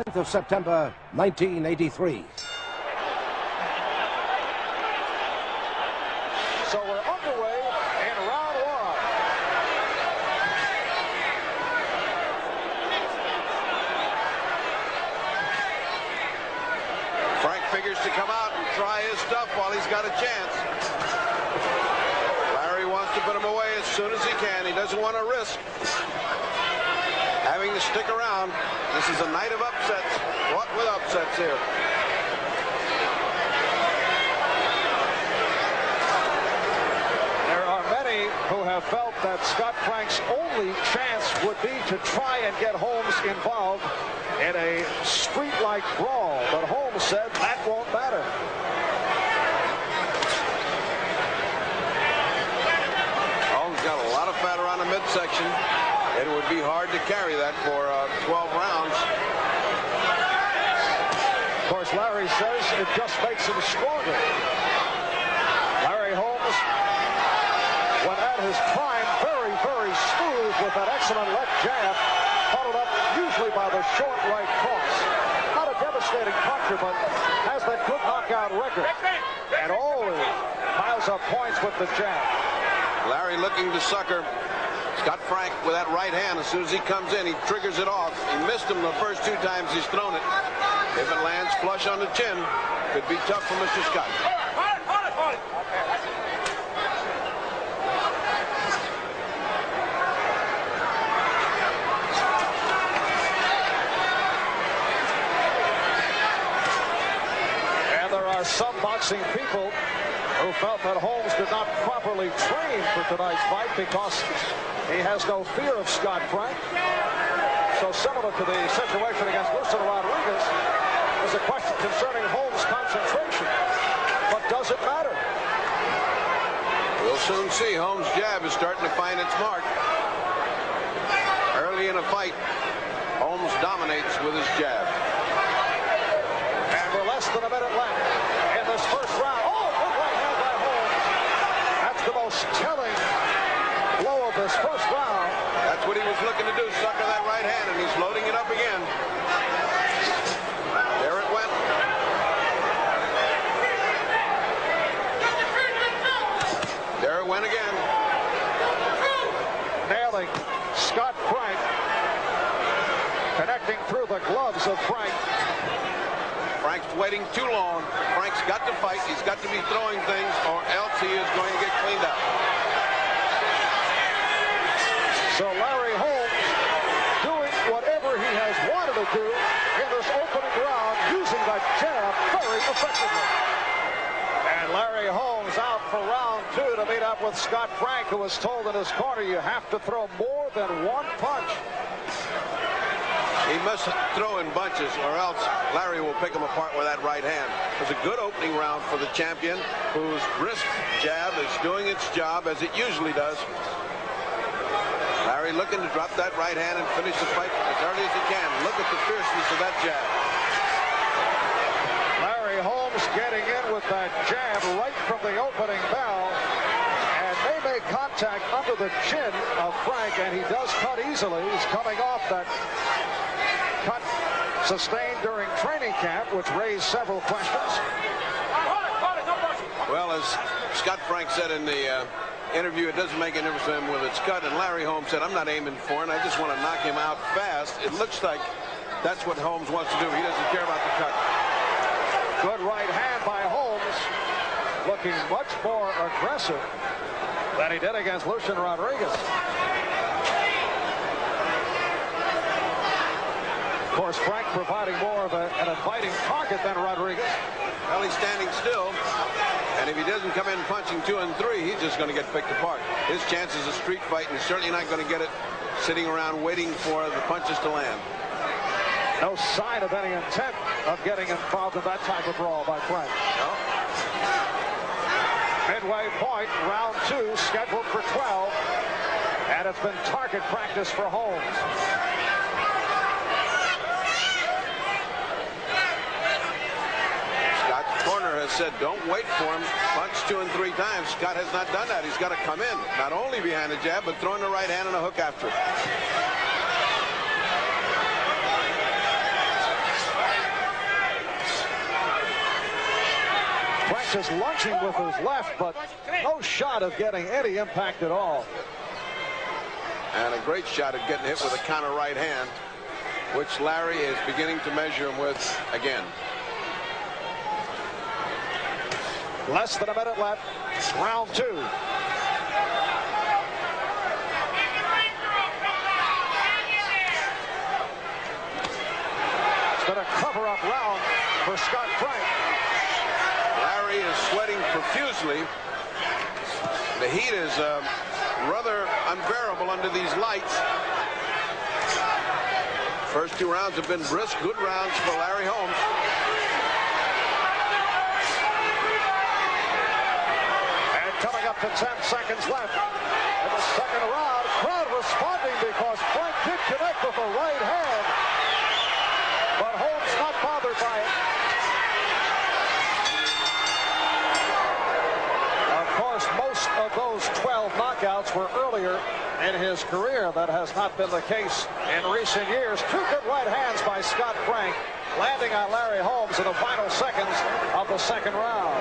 10th of September, 1983. So we're underway in round one. Frank figures to come out and try his stuff while he's got a chance. Larry wants to put him away as soon as he can. He doesn't want to risk having to stick around. This is a night of upsets. What with upsets here? There are many who have felt that Scott Frank's only chance would be to try and get Holmes involved in a street-like brawl, but Holmes said that won't matter. Holmes got a lot of fat around the midsection. It would be hard to carry that for 12 rounds. Of course, Larry says it just makes him stronger. Larry Holmes, when at his prime, very, very smooth with that excellent left jab, followed up usually by the short right cross. Not a devastating puncher, but has that good knockout record. And always piles up points with the jab. Larry looking to sucker Scott Frank with that right hand. As soon as he comes in, he triggers it off. He missed him the first two times he's thrown it. If it lands flush on the chin, could be tough for Mr. Scott. And there are some boxing people who felt that Holmes did not properly train for tonight's fight because he has no fear of Scott Frank. So similar to the situation against Lucien Rodriguez, there's a question concerning Holmes' concentration. But does it matter? We'll soon see. Holmes' jab is starting to find its mark. Early in a fight, Holmes dominates with his jab. And we're less than a minute left in this first round. Oh, good right hand by Holmes. That's the most telling blow of this first round. That's what he was looking to do, sucker that right hand, and he's loading it up again. There it went. There it went again. Nailing Scott Frank. Connecting through the gloves of Frank. Frank's waiting too long. Frank's got to fight. He's got to be throwing things, or else he is going to get cleaned up. So Larry Holmes doing whatever he has wanted to do in this opening round, using that jab very effectively. And Larry Holmes out for round two to meet up with Scott Frank, who was told in his corner, you have to throw more than one punch. He must throw in bunches, or else Larry will pick him apart with that right hand. It was a good opening round for the champion, whose brisk jab is doing its job as it usually does. Larry looking to drop that right hand and finish the fight as early as he can. Look at the fierceness of that jab. Larry Holmes getting in with that jab right from the opening bell. And they make contact under the chin of Frank, and he does cut easily. He's coming off that cut sustained during training camp, which raised several questions. Well, as Scott Frank said in the interview, it doesn't make a difference to him whether it's cut. And Larry Holmes said, I'm not aiming for it. I just want to knock him out fast. It looks like that's what Holmes wants to do. He doesn't care about the cut. Good right hand by Holmes, looking much more aggressive than he did against Lucien Rodriguez. Of course, Frank providing more of an inviting target than Rodriguez. Well, he's standing still, and if he doesn't come in punching 2 and 3, he's just going to get picked apart. His chance is a street fight, and he's certainly not going to get it sitting around waiting for the punches to land. No sign of any intent of getting involved in that type of brawl by Frank. No. Midway point, round two, scheduled for 12, and it's been target practice for Holmes. Corner has said don't wait for him. Punch 2 and 3 times. Scott has not done that. He's got to come in, not only behind the jab, but throwing the right hand and a hook after it. Holmes is lunging with his left, but no shot of getting any impact at all. And a great shot at getting hit with a counter right hand, which Larry is beginning to measure him with again. Less than a minute left. Round 2. It's been a cover-up round for Scott Frank. Larry is sweating profusely. The heat is rather unbearable under these lights. First 2 rounds have been brisk, good rounds for Larry Holmes. And coming up to 10 seconds left in the second round, crowd responding because Frank did connect with the right hand, but Holmes not bothered by it. Of course, most of those 12 knockouts were earlier in his career. That has not been the case in recent years. 2 good right hands by Scott Frank, landing on Larry Holmes in the final seconds of the second round.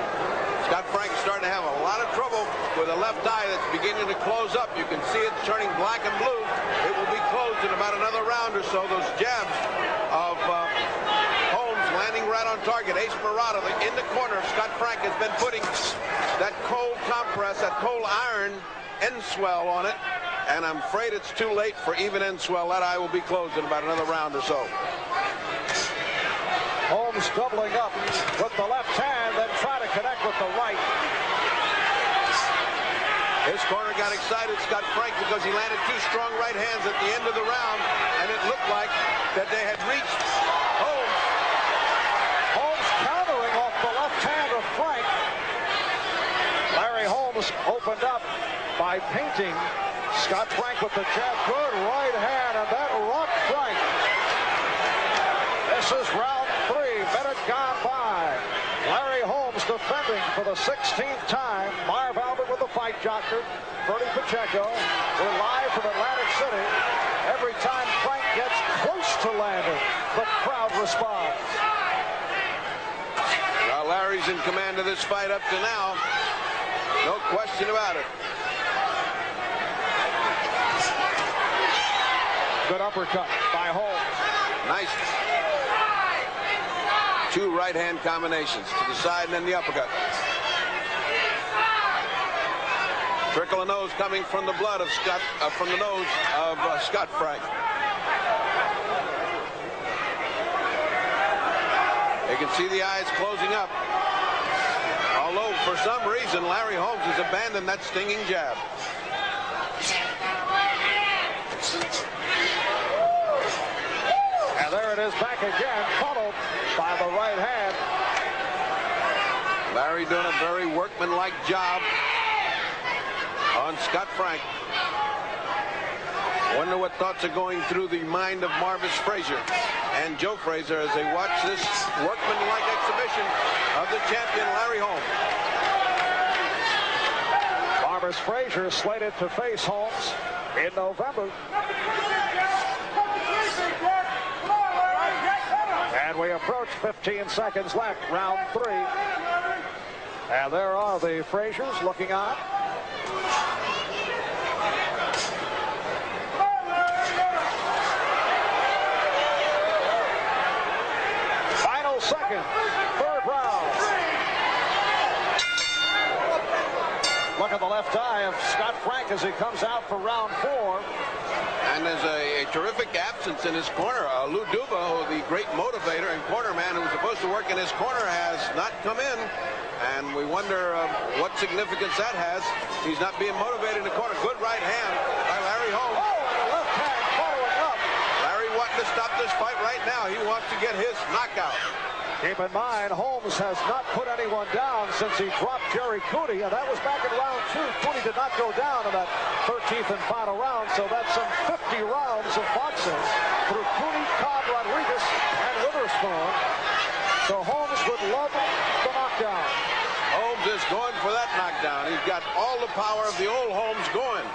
Scott Frank's starting to have a lot of trouble with a left eye that's beginning to close up. You can see it turning black and blue. It will be closed in about another round or so. Those jabs of Holmes landing right on target. Ace Parada in the corner of Scott Frank has been putting that cold compress, that cold iron end swell on it. And I'm afraid it's too late for even end swell. That eye will be closed in about another round or so. Holmes doubling up with the left hand, then try to connect with the right. His corner got excited, Scott Frank, because he landed 2 strong right hands at the end of the round, and it looked like that they had reached Holmes. Holmes countering off the left hand of Frank. Larry Holmes opened up by painting Scott Frank with the jab. Good right hand, and that rocked Frank. This is round 3, minute gone by. Larry Holmes defending for the 16th time. Marv Albert with the fight doctor. Bernie Pacheco. We're live from Atlantic City. Every time Frank gets close to landing, the crowd responds. Well, Larry's in command of this fight up to now. No question about it. Good uppercut by Holmes. Nice. 2 right-hand combinations to the side and then the uppercut. Trickle of nose coming from the blood of Scott, from the nose of Scott Frank. You can see the eyes closing up. Although for some reason Larry Holmes has abandoned that stinging jab. And there it is back again, followed by the right hand. Larry doing a very workmanlike job on Scott Frank. Wonder what thoughts are going through the mind of Marvis Frazier and Joe Frazier as they watch this workmanlike exhibition of the champion Larry Holmes. Marvis Frazier slated to face Holmes in November. And we approach 15 seconds left, round 3. And there are the Fraziers looking on. Final second, 3rd round. Look at the left eye of Scott Frank as he comes out for round 4. And there's a terrific absence in his corner. Lou Duba, the great motivator and corner man who was supposed to work in his corner, has not come in. And we wonder what significance that has. He's not being motivated in the corner. Good right hand by Larry Holmes. Oh, and the left hand following up. Larry wanting to stop this fight right now. He wants to get his knockout. Keep in mind, Holmes has not put anyone down since he dropped Jerry Cooney, and that was back in round 2. Cooney did not go down in that 13th and final round, so that's some 50 rounds of boxing through Cooney, Cobb, Rodriguez, and Witherspoon. So Holmes would love the knockdown. Holmes is going for that knockdown. He's got all the power of the old Holmes going.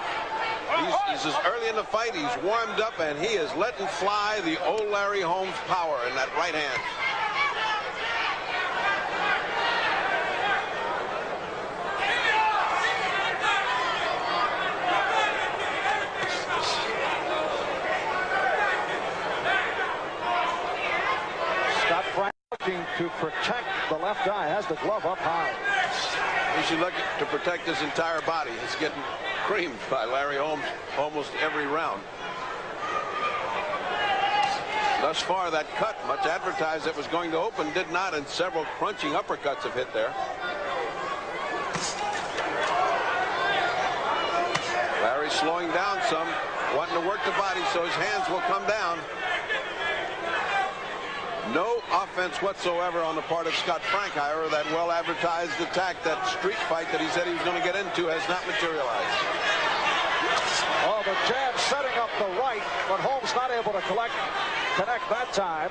He's as early in the fight. He's warmed up, and he is letting fly the old Larry Holmes power in that right hand. Scott Frank looking to protect the left eye, has the glove up high. He should look to protect his entire body. He's getting creamed by Larry Holmes almost every round. Thus far, that cut, much advertised that was going to open, did not, and several crunching uppercuts have hit there. Larry slowing down some, wanting to work the body so his hands will come down. No offense whatsoever on the part of Scott Frank, however. That well-advertised attack, that street fight that he said he was going to get into, has not materialized. Oh, the jab setting up the right, but Holmes not able to connect that time.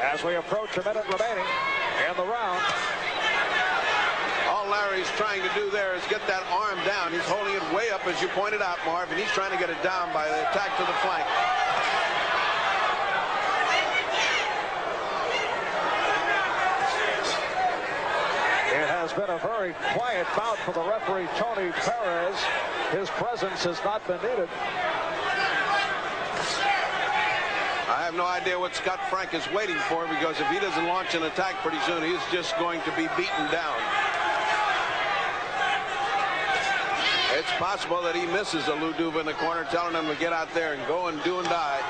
As we approach a minute remaining in the round. All Larry's trying to do there is get that arm down. He's holding it way up, as you pointed out, Marv, and he's trying to get it down by the attack to the flank. It has been a very quiet bout for the referee, Tony Perez. His presence has not been needed. I have no idea what Scott Frank is waiting for, because if he doesn't launch an attack pretty soon, he's just going to be beaten down. It's possible that he misses a Lou Duva in the corner, telling him to get out there and go and do and die.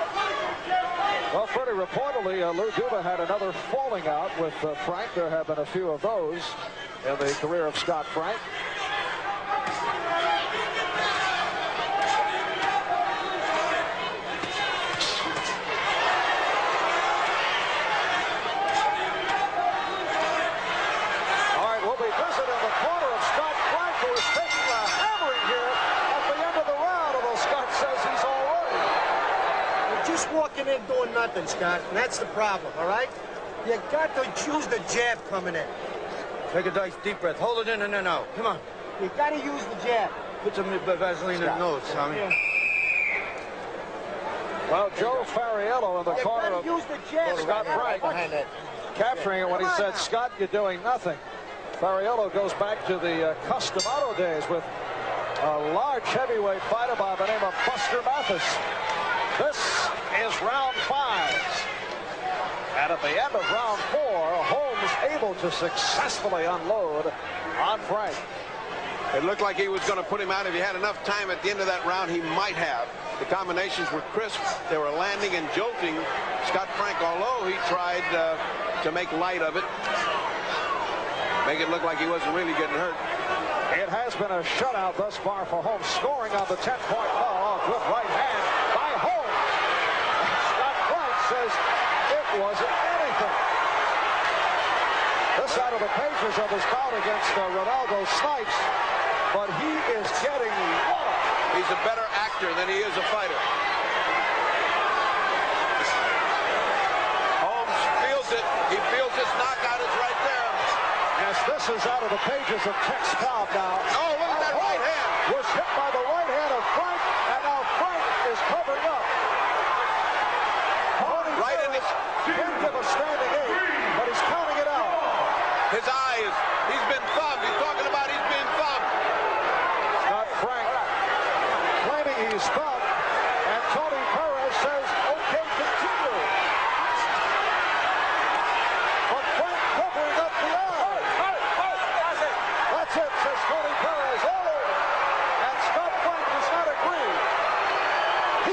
Well, Freddie, reportedly, Lou Duva had another falling out with Frank. There have been a few of those in the career of Scott Frank. All right, we'll be visiting the corner of Scott Frank, who is taking a hammering here at the end of the round, although Scott says he's all right. You're just walking in doing nothing, Scott, and that's the problem, all right? You got to choose the jab coming in. Take a nice deep breath. Hold it in and then out. Come on. You got to use the jab. Put some Vaseline in the nose, Tommy. Yeah. Well, Joe Fariello in the You corner got to of use the jab. Scott Frank, capturing it when he said, Scott, you're doing nothing. Fariello goes back to the Custom Auto days with a large heavyweight fighter by the name of Buster Mathis. This is round 5. And at the end of round 4, Holmes able to successfully unload on Frank. It looked like he was going to put him out. If he had enough time at the end of that round, he might have. The combinations were crisp. They were landing and jolting Scott Frank, although he tried to make light of it. Make it look like he wasn't really getting hurt. It has been a shutout thus far for Holmes, scoring on the 10-point ball. Good right hand by Holmes. Scott Frank says it wasn't anything. This out of the pages of his bout against Ronaldo Snipes, but he is getting one. He's a better actor than he is a fighter. Holmes feels it. He feels his knockout is right there. As this is out of the pages of Tex Cobb now. Oh, look at that right hand. Was hit by the right hand of Frank, and now Frank is covering up. Right in his... Didn't give a standing 8, but he's counting it out. His eyes. He's been thumbed. He's talking about he's being thumbed. Scott Frank claiming he's thumbed, and Tony Perez says, okay, continue. But Frank covering up the eye. That's it, says Tony Perez. All over. And Scott Frank does not agree.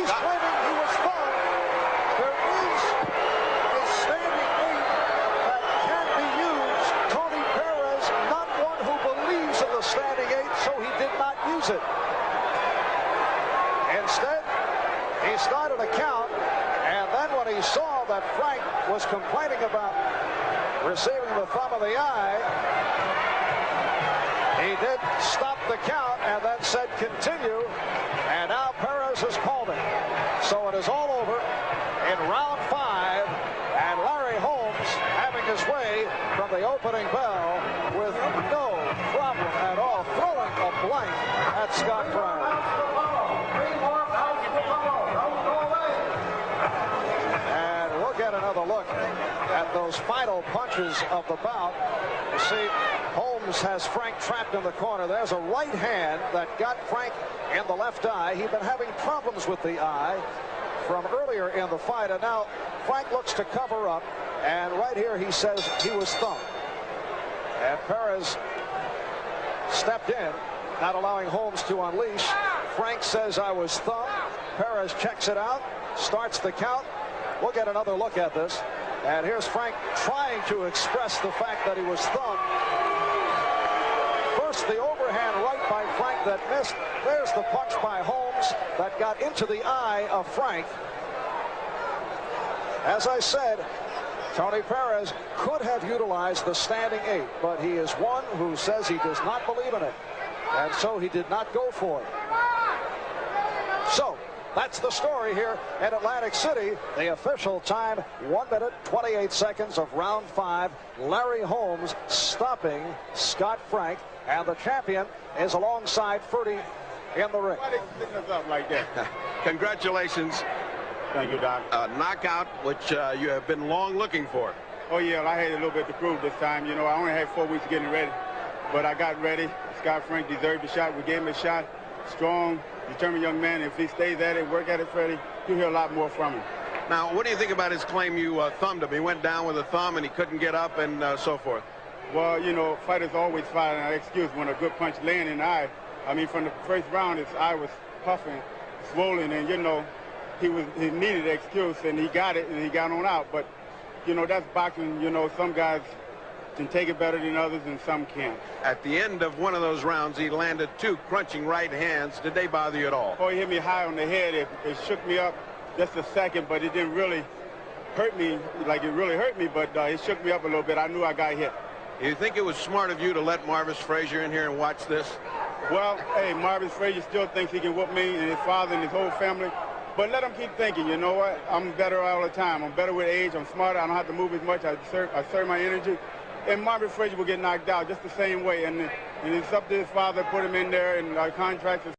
He's claiming he was thumbed. There is a standing 8 that can be used. Tony Perez, not one who believes in the standing 8, so he did not use it. Instead, he started a count, and then when he saw that Frank was complaining about receiving the thumb of the eye, he did stop the count and then said continue, and now Perez has called it. So it is all over in round 5, and Larry Holmes having his way from the opening bell with no problem at all, throwing a blank at Scott Frank. And we'll get another look at those final punches of the bout. You see, Holmes has Frank trapped in the corner. There's a right hand that got Frank in the left eye. He'd been having problems with the eye. from earlier in the fight, and now Frank looks to cover up, and right here he says he was thumped. And Perez stepped in, not allowing Holmes to unleash. Frank says, I was thumped. Perez checks it out, starts the count. We'll get another look at this. And here's Frank trying to express the fact that he was thumped. First, the overhand right by Frank that missed. There's the punch by Holmes that got into the eye of Frank. As I said, Tony Perez could have utilized the standing 8, but he is one who says he does not believe in it. And so he did not go for it. So that's the story here at Atlantic City. The official time, 1 minute, 28 seconds of round 5. Larry Holmes stopping Scott Frank. And the champion is alongside Ferdy in the ring. Why they sitting us up like that? Congratulations. Thank you, Doc. A knockout, which you have been long looking for. Oh, yeah, well, I had a little bit to prove this time. You know, I only had 4 weeks getting ready, but I got ready. Scott Frank deserved the shot. We gave him a shot. Strong, determined young man. If he stays at it, work at it, Freddie, you'll hear a lot more from him. Now, what do you think about his claim you thumbed him? He went down with a thumb and he couldn't get up and so forth. Well, you know, fighters always find an excuse when a good punch lands in the eye. I mean, from the first round, his eye was puffing, swollen, and, you know, he needed an excuse, and he got it, and he got on out. But, you know, that's boxing. You know, some guys can take it better than others, and some can't. At the end of one of those rounds, he landed 2 crunching right hands. Did they bother you at all? Oh, he hit me high on the head. It shook me up just a second, but it didn't really hurt me like it really hurt me, but it shook me up a little bit. I knew I got hit. You think it was smart of you to let Marvis Frazier in here and watch this? Well, hey, Marvis Frazier still thinks he can whoop me and his father and his whole family. But let him keep thinking, you know what? I'm better all the time. I'm better with age. I'm smarter. I don't have to move as much. I serve my energy. And Marvis Frazier will get knocked out just the same way. And it's up to his father to put him in there, and our contracts